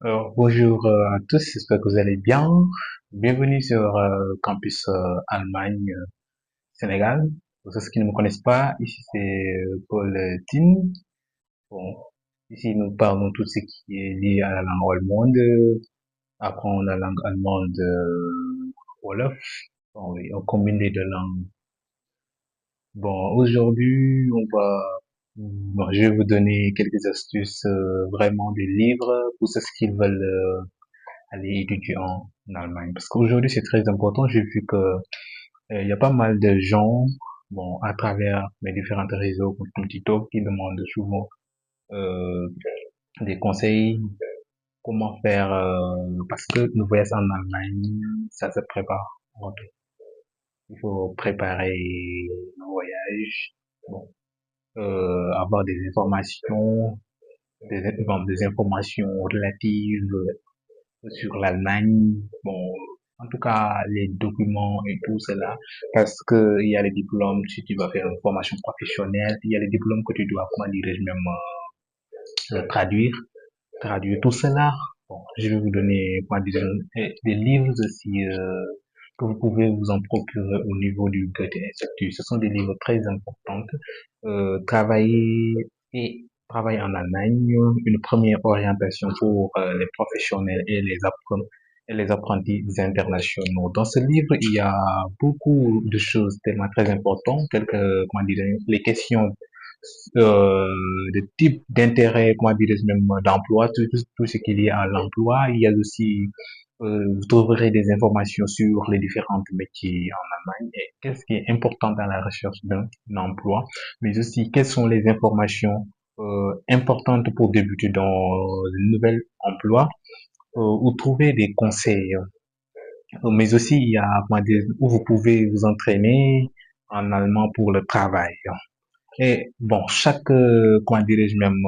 Alors, bonjour à tous, j'espère que vous allez bien. Bienvenue sur Campus Allemagne Sénégal. Pour ceux qui ne me connaissent pas, ici c'est Paul Tin. Bon, ici nous parlons tout ce qui est lié à la langue allemande, apprendre la langue allemande Wolof. Bon, oui, on combine les deux langues. Bon, aujourd'hui, je vais vous donner quelques astuces vraiment des livres pour ceux qui veulent aller étudier en Allemagne. Parce qu'aujourd'hui, c'est très important. J'ai vu que il y a pas mal de gens, bon, à travers mes différents réseaux comme TikTok, qui demandent souvent euh, des conseils, comment faire, parce que le voyage en Allemagne, ça se prépare. Donc, il faut préparer le voyage, bon, avoir des informations, des informations relatives sur l'Allemagne, bon, en tout cas les documents et tout cela, parce que il y a les diplômes si tu vas faire une formation professionnelle, il y a les diplômes que tu dois, comment dirais-je même, traduire tout cela. Bon, je vais vous donner, comment dire, des livres aussi que vous pouvez vous en procurer au niveau du Goethe-Institut. Ce sont des livres très importants. Travailler et travailler en Allemagne, une première orientation pour les professionnels et les apprentis internationaux. Dans ce livre, il y a beaucoup de choses tellement très importantes, telles que, comment dire, les questions euh, de type d'intérêt, comment dire, même d'emploi, tout ce qui est lié à l'emploi. Il y a aussi, vous trouverez des informations sur les différents métiers en Allemagne et qu'est-ce qui est important dans la recherche d'un emploi, mais aussi quelles sont les informations importantes pour débuter dans le nouvel emploi, ou trouver des conseils. Mais aussi, il y a, comment dire, où vous pouvez vous entraîner en allemand pour le travail. Et bon, comment dirais-je même,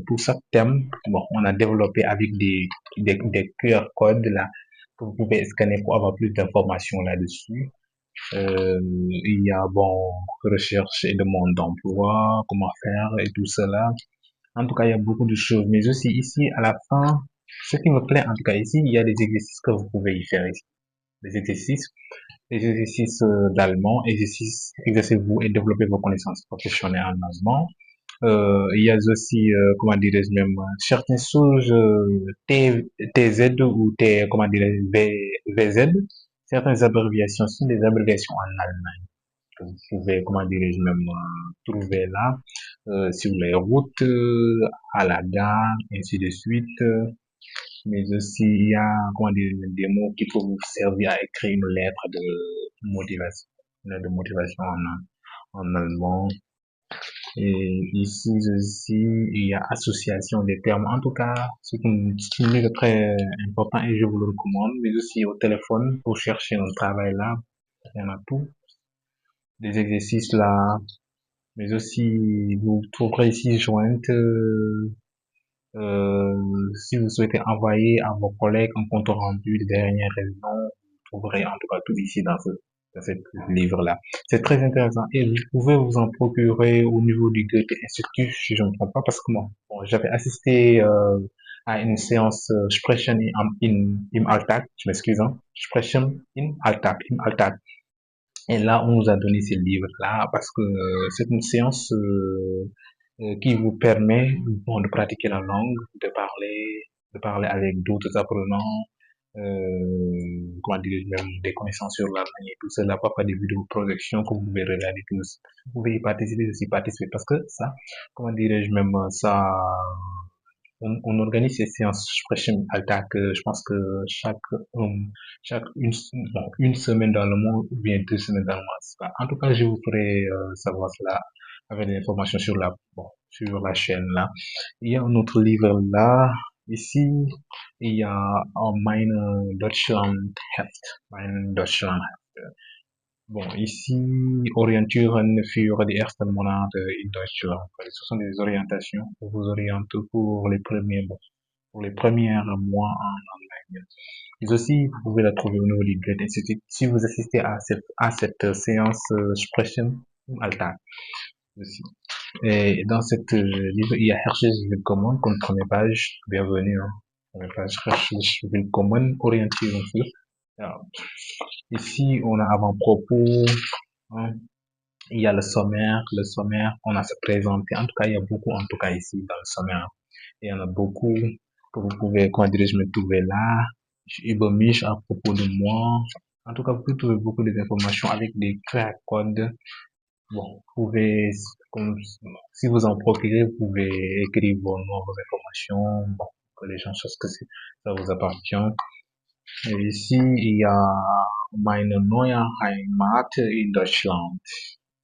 pour chaque thème, bon, on a développé avec des QR codes là, que vous pouvez scanner pour avoir plus d'informations là-dessus. Il y a, bon, recherche et demande d'emploi, comment faire et tout cela. En tout cas, il y a beaucoup de choses. Mais aussi ici, à la fin, ce qui me plaît, en tout cas ici, il y a des exercices que vous pouvez y faire ici. Des exercices d'allemand, exercez-vous et développez vos connaissances professionnelles en allemand. Il y a aussi, comment dirais-je même, certaines choses, TZ ou comment dirais-je, VZ, certaines abréviations sont des abréviations en allemand que vous pouvez, comment dirais-je même, trouver là, sur les routes, à la gare, ainsi de suite. Mais aussi, il y a, comment dire, des mots qui peuvent vous servir à écrire une lettre motivation, une lettre de motivation en allemand. Et ici aussi, il y a association des termes. En tout cas, c'est un livre très important et je vous le recommande. Mais aussi au téléphone pour chercher un travail là. Il y en a tout. Des exercices là. Mais aussi, vous trouverez ici jointe, si vous souhaitez envoyer à vos collègues un compte rendu des dernières réunions, vous trouverez en tout cas tout ici dans ce livre-là. C'est très intéressant et vous pouvez vous en procurer au niveau du Goethe Institut, si je ne me trompe pas, parce que moi, bon, j'avais assisté à une séance Sprechen im Alltag, je m'excuse, hein, Sprechen im Alltag. Et là, on nous a donné ces livres-là parce que c'est une séance qui vous permet bon, de pratiquer la langue, de parler avec d'autres apprenants, comment dire, même des connaissances sur la langue et tout cela, pas des vidéos de projection que vous pouvez regarder tous. Vous pouvez y participer aussi, participer parce que ça, comment dirais-je même, ça, on organise ces séances Sprechen Alltag, je pense que chaque une semaine dans le mois ou bien 2 semaines dans le mois. En tout cas, je vous ferai savoir cela avec des informations sur sur la chaîne là. Il y a un autre livre là. Ici, il y a Mein Deutschland Heft. Mein Deutschland Heft. Bon, ici, Orientierung für die ersten Monate in Deutschland. Ce sont des orientations pour vous orienter pour les pour les premiers mois en Allemagne. Mais aussi, vous pouvez la trouver au niveau du Goethe Institut si vous assistez à cette séance Sprechen im Alltag aussi. Et dans cette livre, il y a Hershey's Willkommen comme première page. Bienvenue, hein. Première page, Hershey's Willkommen, orienté un peu. Alors, ici, on a avant-propos, hein. Il y a le sommaire. Le sommaire, on a se présenter. En tout cas, il y a beaucoup, en tout cas, ici, dans le sommaire. Il y en a beaucoup que vous pouvez, comment dirais-je, me trouver là. Ibomich à propos de moi. En tout cas, vous pouvez trouver beaucoup d'informations avec des QR codes. Bon, vous pouvez, comme, si vous en procurez, vous pouvez écrire vos noms, vos informations, bon, que les gens sachent que ça vous appartient. Et ici, il y a meine neue Heimat in Deutschland.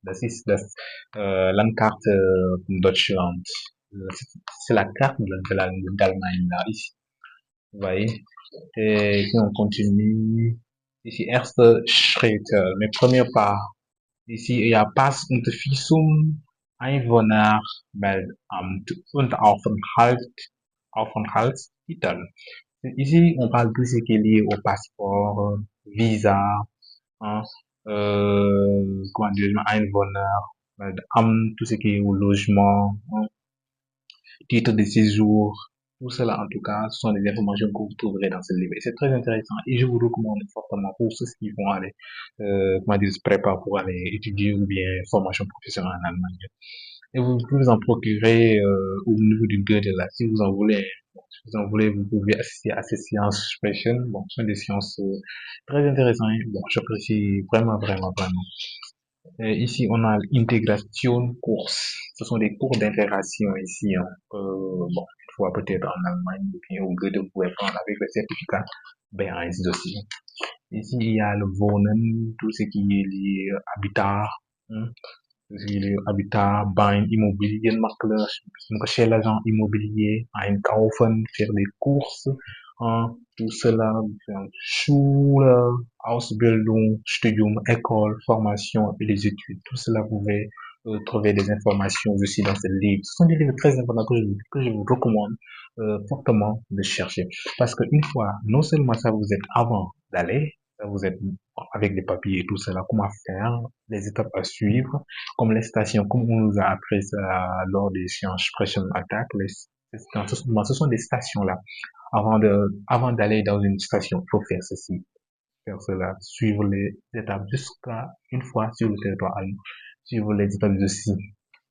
Das ist Landkarte von Deutschland. C'est la carte d'Allemagne, là, ici. Vous voyez? Et si on continue, ici, erste Schritt, mes premiers pas. Ici, il y a Pass und Visum, Einwohnermeldeamt und Aufenthaltstitel. Ici, on parle de tout ce qui est lié au passeport, visa, hein, comment dire, Einwohnermeldeamt, tout ce qui est au logement, hein, titre de séjour. Tout cela, en tout cas, ce sont des informations que vous trouverez dans ce livre. Et c'est très intéressant. Et je vous recommande fortement pour ceux qui vont aller, comment dire, se préparer pour aller étudier ou bien formation professionnelle en Allemagne. Et vous pouvez vous en procurer au niveau du Goethe là, si vous en voulez. Bon, si vous en voulez, vous pouvez assister à ces sciences sprechen. Bon, ce sont des sciences très intéressantes. Bon, j'apprécie vraiment, vraiment, vraiment. Ici, on a l'intégration course. Ce sont des cours d'intégration ici, hein, bon, une fois peut-être en Allemagne, ou bien au Goethe, vous pouvez prendre avec le certificat B1 aussi. Ici, il y a le Wohnen, tout ce qui est lié habitat, hein, tout ce qui est lié habitat, bain, Immobilienmakler, donc chez l'agent immobilier, einkaufen, faire des courses, hein, tout cela, Schule, Ausbildung, Studium, école, formation et les études. Tout cela, vous pouvez trouver des informations aussi dans ce livre. Ce sont des livres très importants que je vous recommande fortement de chercher. Parce qu'une fois, non seulement ça vous aide avant d'aller, ça vous aide avec les papiers et tout cela, comment faire, les étapes à suivre, comme les stations, comme on nous a appris ça lors des sciences Expression Attack, ce sont des stations là. Avant d'aller dans une station, il faut faire ceci, faire cela, suivre les étapes jusqu'à une fois sur le territoire allemand, suivre les étapes de ceci.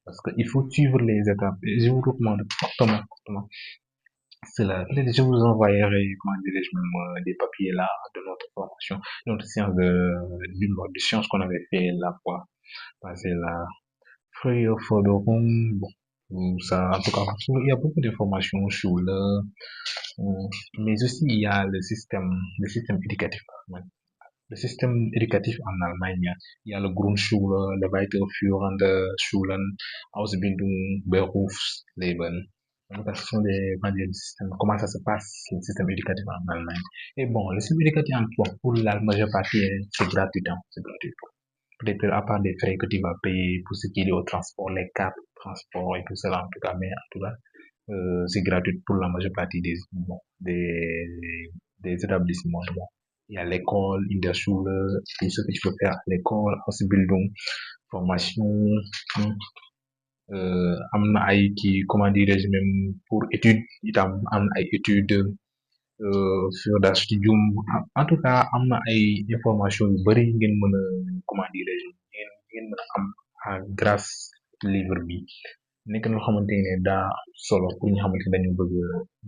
Parce qu'il faut suivre les étapes. Et je vous recommande fortement, fortement cela. Peut-être que je vous envoyerai, comment dirais-je, même des papiers là de notre formation, de notre séance de sciences qu'on avait fait la fois passée là. Free Forderung, bon, ça, en tout cas, il y a beaucoup d'informations sur mais aussi il y a le système éducatif. Ouais. Le système éducatif en Allemagne, il y a le Grundschule, le weiterführende Schulen, Ausbildung, Berufsleben. Donc, ce sont des systèmes, comment ça se passe, le système éducatif en Allemagne. Et bon, le système éducatif en toi, pour la majeure partie, c'est gratuit, hein, c'est gratuit. Peut-être à part des frais que tu vas payer pour ce qui est au transport, les cartes, transport et tout cela, en tout cas, mais en tout cas, c'est gratuit pour la majeure partie bon, des établissements. Bon. Il y a l'école, in der Schule, tout ce que tu peux faire à l'école, Ausbildung, formation, hein, am na ay kii, comment dirais-je, même pour études, itam am na ay études, sur das Studium. En tout cas, am na ay information yu bari ngeen mën a, comment dirais-je, ngeen mën a am grâce livre bi. Nekk na loo xamante ne daa solo pour ñu xamante ne dañu bëgg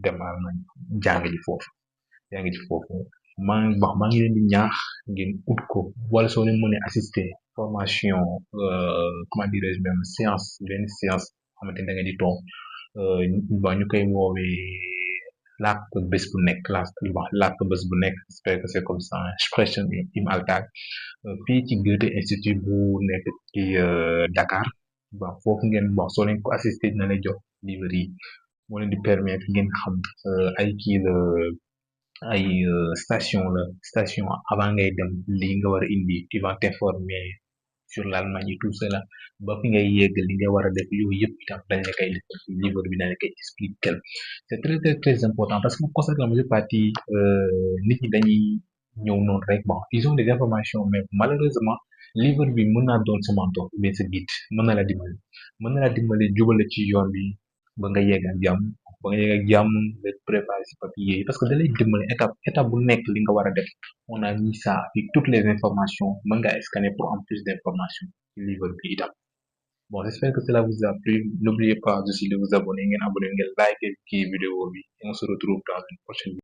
dem Allemagne jàng ji foofu. Yaa ngi ci foofu maa ngi leen di ñaax ngeen ut ko wala soo leen mënee assister formation comment dirais-je même séance benn séance xamante ni da nga di toog ba ñu koy woowee làkk bés bu nekk làkk bés bu nekk j'espère que c'est comme ça Sprechen im Alltag fii ci Goethe Institut bu nekk ci Dakar bon foofu ngeen bon soo leen ko assister dina lay jox livre yi moo leen di permettre ngeen xam ay kii la ay station avant ngay dem li nga war a indi tu vas t'informer sur l'Allemagne et tout cela ba fi ngay yegg li nga war a def yooyu yëpp itam dañ la koy def livre bi dañ la koy expliquer c'est très très très important parce que bu constate la majeure partie nit ñi dañuy ñëw noonu rek bon ils ont des informations mais malheureusement livre bi mën naa doon sa mentor mais sa guide mën na la dimbali jubale ci yoon bi ba nga yegg ak jàmm nga préparer si papier yi parce que da lay dimbali étape bu nekk li nga war a def on a mis ça avec toutes les informations mën ngaa scanner pour am plus d'informations ci livre bi itam bon j'espère que cela vous a plu n'oubliez pas aussi de vous abonner ngeen liker kii vidéo bi et on se retrouve dans une prochaine